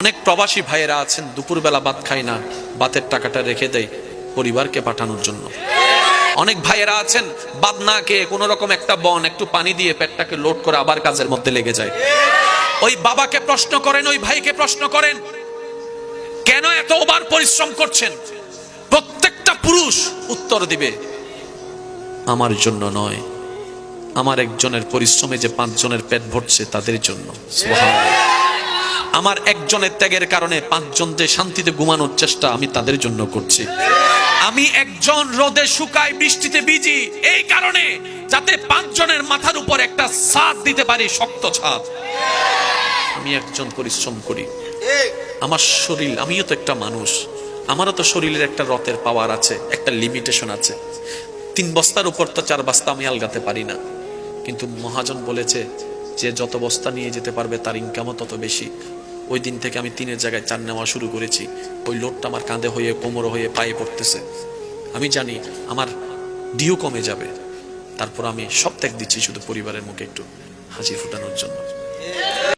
অনেক প্রবাসী ভাইয়েরা আছেন দুপুরবেলা ভাত খায় না, ভাতের টাকাটা রেখে দেয় পরিবারকে পাঠানোর জন্য। অনেক ভাইয়েরা আছেন ভাত না খেয়ে কোন রকম একটা বন একটু পানি দিয়ে পেটটাকে লোড করে আবার কাজের মধ্যে লেগে যায়। ওই বাবাকে প্রশ্ন করেন, ওই ভাইকে প্রশ্ন করেন, কেন এত ওভার পরিশ্রম করছেন? প্রত্যেকটা পুরুষ উত্তর দিবে, আমার জন্য নয়, আমার একজনের পরিশ্রমে যে 5 জনের পেট ভরছে তাদের জন্য। সুবহানাল্লাহ। আমার একজনের ত্যাগের কারণে 5 জন যে শান্তিতে ঘুমানোর চেষ্টা আমি তাদের জন্য করছি। আমি একজন রোদে শুকাই বৃষ্টিতে ভিজি এই কারণে, যাতে 5 জনের মাথার উপর একটা ছাদ দিতে পারি, শক্ত ছাদ। আমি একজন পরিশ্রম করি, আমার শরীর, আমিও তো একটা মানুষ, আমারও তো শরীরের একটা রতের পাওয়ার আছে, একটা লিমিটেশন আছে। 3 বস্তার উপর তো 4 বস্তা আমি আলগাতে পারি না। কিন্তু মহাজন বলেছে যে যত বস্তা নিয়ে যেতে পারবে তার ইনকামও তত বেশি। ওই দিন থেকে আমি 3-এর জায়গায় 4 নেওয়া শুরু করেছি। ওই লোডটা আমার কাঁধে হয়ে, কোমর হয়ে, পায়ে পড়তেছে। আমি জানি আমার ডিউ কমে যাবে, তারপর আমি সব ত্যাগ দিচ্ছি শুধু পরিবারের মুখে একটু হাসি ফোটানোর জন্য।